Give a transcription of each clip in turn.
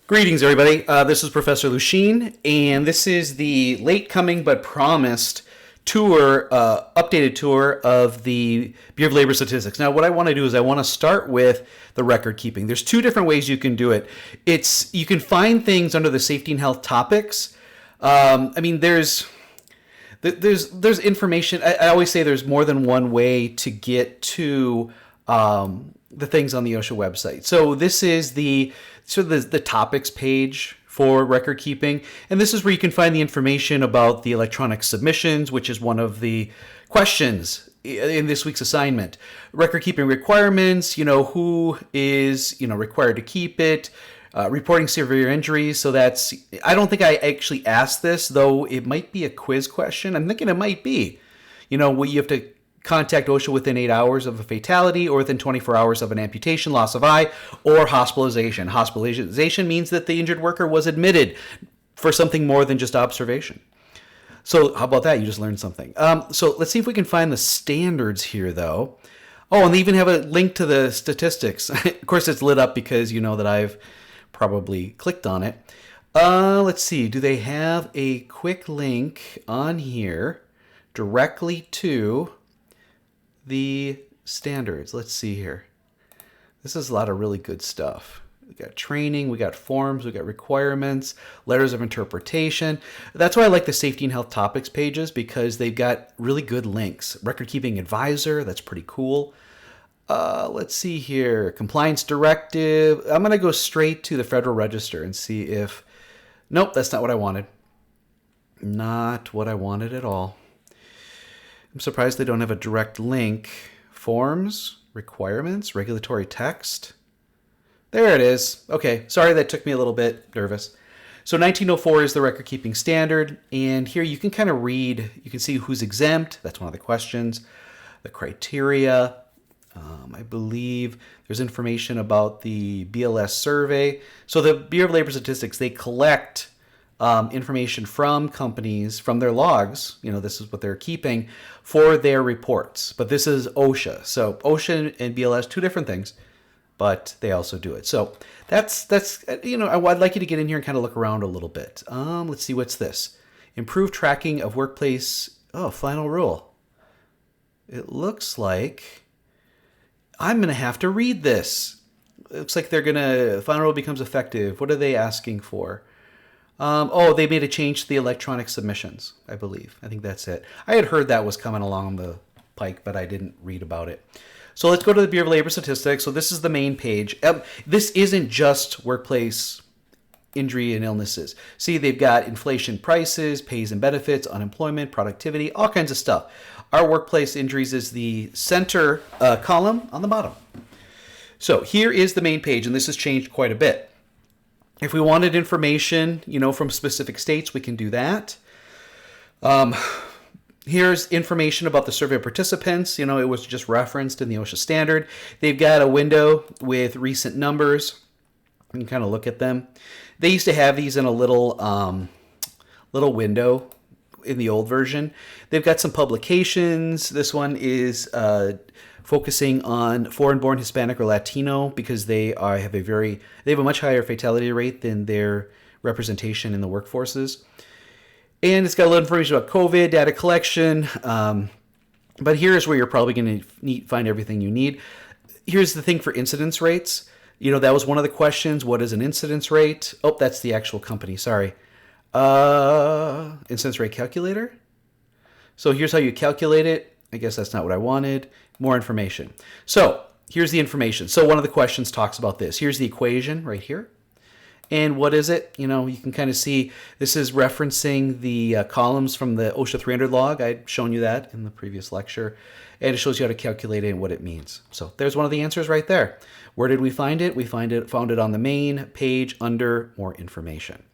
Greetings, everybody. This is Professor Lucine, and this is the late coming but promised tour, updated tour of the Bureau of Labor Statistics. Now, what I want to do is I want to start with the record keeping. There's two different ways you can do it. You can find things under the safety and health topics. There's information. I always say there's more than one way to get to the things on the OSHA website. So this is the topics page for record keeping, and this is where you can find the information about the electronic submissions, which is one of the questions in this week's assignment. Record keeping requirements, who is required to keep it, reporting severe injuries. So I don't think I actually asked this, though it might be a quiz question. I'm thinking it might be. You have to contact OSHA within 8 hours of a fatality or within 24 hours of an amputation, loss of eye, or hospitalization. Hospitalization means that the injured worker was admitted for something more than just observation. So how about that? You just learned something. So let's see if we can find the standards here, though. Oh, and they even have a link to the statistics. Of course, it's lit up because you know that I've probably clicked on it. Let's see. Do they have a quick link on here directly to the standards? Let's see here. This is a lot of really good stuff. We got training, we got forms, we got requirements, letters of interpretation. That's why I like the safety and health topics pages, because they've got really good links. Record keeping advisor, that's pretty cool. Let's see here. Compliance directive. I'm going to go straight to the Federal Register and see if... Nope, that's not what I wanted. Not what I wanted at all. I'm surprised they don't have a direct link. Forms, requirements, regulatory text. There it is. Okay, sorry that took me a little bit nervous. So 1904 is the record keeping standard, and here you can kind of read, you can see who's exempt. That's one of the questions. The criteria. I believe there's information about the BLS survey. So the Bureau of Labor Statistics, they collect information from companies, from their logs, this is what they're keeping for their reports. But this is OSHA. So OSHA and BLS, two different things, but they also do it. So that's I'd like you to get in here and kind of look around a little bit. Let's see, what's this? Improved tracking of workplace, final rule. It looks like I'm going to have to read this. It looks like final rule becomes effective. What are they asking for? They made a change to the electronic submissions, I believe. I think that's it. I had heard that was coming along the pike, but I didn't read about it. So let's go to the Bureau of Labor Statistics. So this is the main page. This isn't just workplace injury and illnesses. See, they've got inflation prices, pays and benefits, unemployment, productivity, all kinds of stuff. Our workplace injuries is the center column on the bottom. So here is the main page, and this has changed quite a bit. If we wanted information, from specific states, we can do that. Here's information about the survey participants. It was just referenced in the OSHA standard. They've got a window with recent numbers. You can kind of look at them. They used to have these in a little window in the old version. They've got some publications. This one is focusing on foreign-born Hispanic or Latino, because they have a much higher fatality rate than their representation in the workforces. And it's got a little information about COVID, data collection. But here's where you're probably going to find everything you need. Here's the thing for incidence rates. That was one of the questions. What is an incidence rate? Oh, that's the actual company. Sorry. Incidence rate calculator. So here's how you calculate it. I guess that's not what I wanted. More information. So here's the information. So one of the questions talks about this. Here's the equation right here. And what is it? You can kind of see this is referencing the columns from the OSHA 300 log. I'd shown you that in the previous lecture. And it shows you how to calculate it and what it means. So there's one of the answers right there. Where did we find it? We found it on the main page under more information.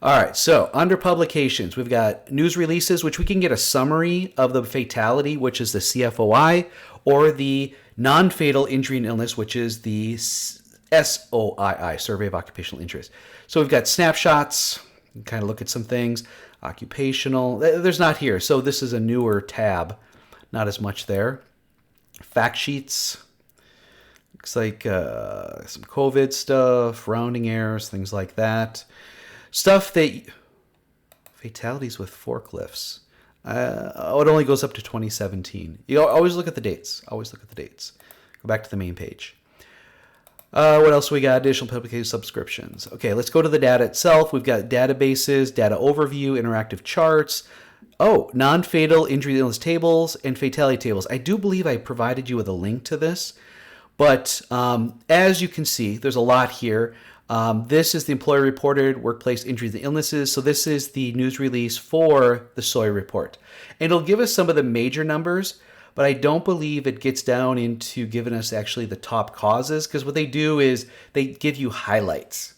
All right, so under publications, we've got news releases, which we can get a summary of the fatality, which is the CFOI, or the non-fatal injury and illness, which is the SOII, Survey of Occupational Injuries. So we've got snapshots, you can kind of look at some things, occupational, there's not here. So this is a newer tab, not as much there. Fact sheets, Looks like some COVID stuff, rounding errors, things like that. Stuff that... Fatalities with forklifts. It only goes up to 2017. You always look at the dates. Always look at the dates. Go back to the main page. What else we got? Additional publication subscriptions. Okay, let's go to the data itself. We've got databases, data overview, interactive charts. Oh, non-fatal injury illness tables and fatality tables. I do believe I provided you with a link to this. But as you can see, there's a lot here. This is the employer-reported workplace injuries and illnesses. So this is the news release for the SOI report. And it'll give us some of the major numbers, but I don't believe it gets down into giving us actually the top causes, because what they do is they give you highlights.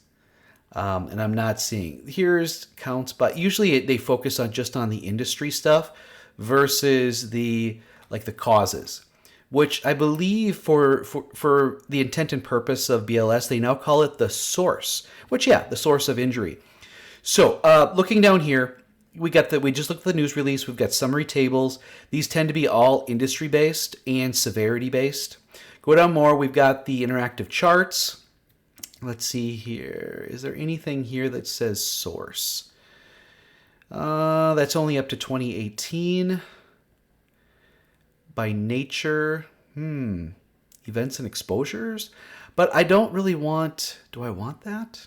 And I'm not seeing. Here's counts, but usually they focus on just on the industry stuff versus the causes, which I believe for the intent and purpose of BLS, they now call it the source, which, yeah, the source of injury. So looking down here, we just looked at the news release. We've got summary tables. These tend to be all industry-based and severity-based. Go down more, we've got the interactive charts. Let's see here. Is there anything here that says source? That's only up to 2018. By nature, events and exposures. But I don't really want, do I want that?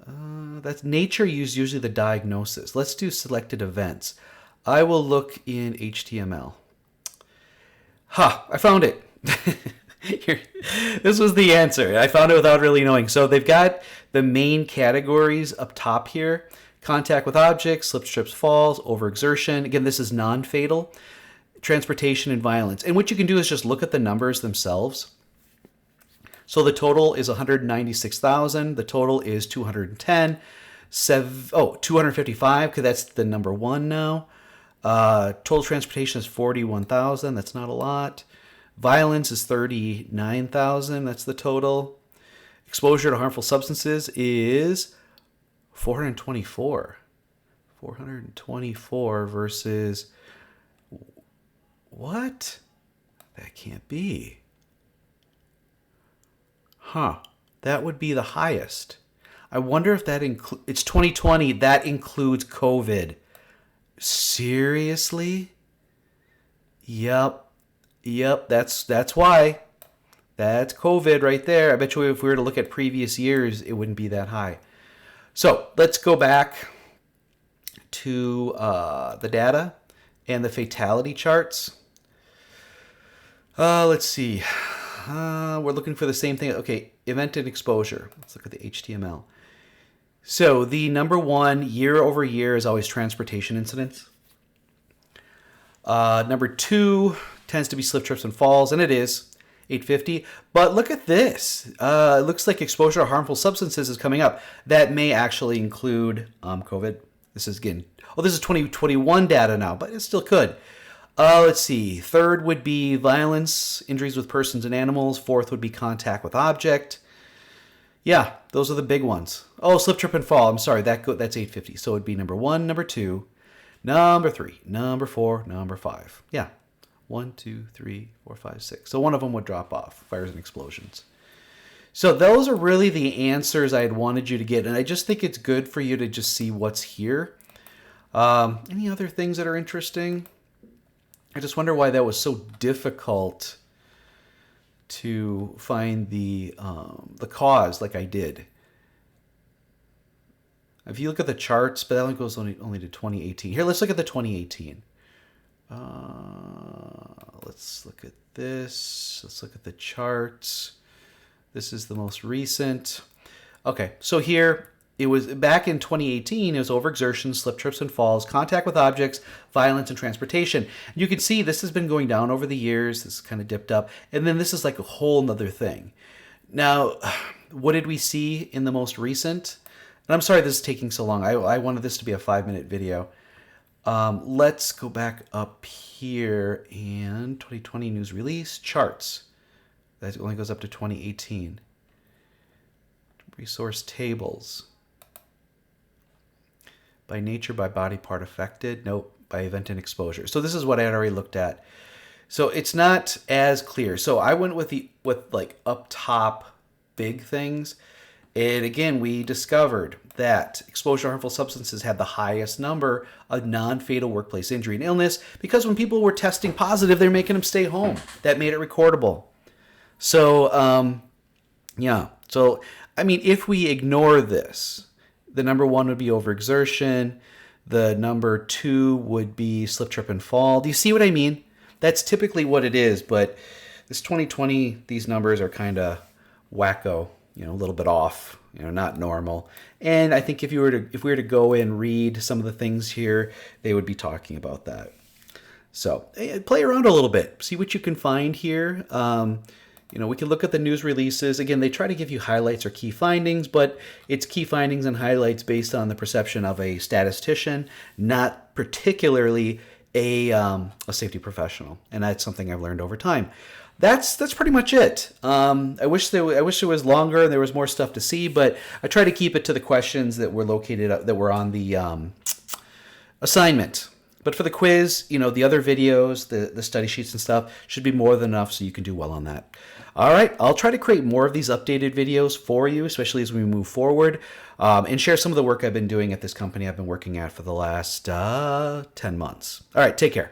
That's nature usually the diagnosis. Let's do selected events. I will look in HTML. I found it. Here, this was the answer. I found it without really knowing. So they've got the main categories up top here. Contact with objects, slips, trips, falls, overexertion. Again, this is non-fatal. Transportation and violence. And what you can do is just look at the numbers themselves. So the total is 196,000. The total is 210. 255, because that's the number one now. Total transportation is 41,000. That's not a lot. Violence is 39,000. That's the total. Exposure to harmful substances is 424. 424 versus... What? That can't be. That would be the highest. I wonder if that includes... It's 2020. That includes COVID. Seriously? Yep. That's why. That's COVID right there. I bet you if we were to look at previous years, it wouldn't be that high. So let's go back to the data and the fatality charts. Let's see. We're looking for the same thing. Okay, event and exposure. Let's look at the HTML. So the number one year over year is always transportation incidents. Number two tends to be slip, trips, and falls, and it is 850. But look at this. It looks like exposure to harmful substances is coming up. That may actually include COVID. This is again, this is 2021 data now, but it still could. Let's see. Third would be violence, injuries with persons and animals. Fourth would be contact with object. Yeah, those are the big ones. Oh, slip, trip, and fall. I'm sorry, that's 850. So it would be number one, number two, number three, number four, number five. Yeah, 1, 2, 3, 4, 5, 6. So one of them would drop off, fires and explosions. So those are really the answers I had wanted you to get. And I just think it's good for you to just see what's here. Any other things that are interesting? I just wonder why that was so difficult to find the cause like I did. If you look at the charts, but that only goes only to 2018. Here, let's look at the 2018. Let's look at this. Let's look at the charts. This is the most recent. Okay, so here, it was back in 2018, it was overexertion, slip, trips, and falls, contact with objects, violence, and transportation. You can see this has been going down over the years. This is kind of dipped up. And then this is like a whole nother thing. Now, what did we see in the most recent? And I'm sorry this is taking so long. I wanted this to be a 5-minute video. Let's go back up here and 2020 news release, charts. That only goes up to 2018. Resource tables. By nature, by body part affected. Nope, by event and exposure. So this is what I had already looked at. So it's not as clear. So I went with like up top big things. And again, we discovered that exposure to harmful substances had the highest number of non-fatal workplace injury and illness because when people were testing positive, they're making them stay home. That made it recordable. So, yeah. So, I mean, if we ignore this, the number one would be overexertion. The number two would be slip, trip, and fall. Do you see what I mean? That's typically what it is, but this 2020, these numbers are kind of wacko, a little bit off, not normal. And I think if we were to go and read some of the things here, they would be talking about that. So play around a little bit, see what you can find here. We can look at the news releases. Again, they try to give you highlights or key findings, but it's key findings and highlights based on the perception of a statistician, not particularly a safety professional. And that's something I've learned over time. That's pretty much it. I wish it was longer and there was more stuff to see, but I try to keep it to the questions that were on the assignment. But for the quiz, the other videos, the study sheets and stuff should be more than enough so you can do well on that. All right, I'll try to create more of these updated videos for you, especially as we move forward, and share some of the work I've been doing at this company I've been working at for the last 10 months. All right, take care.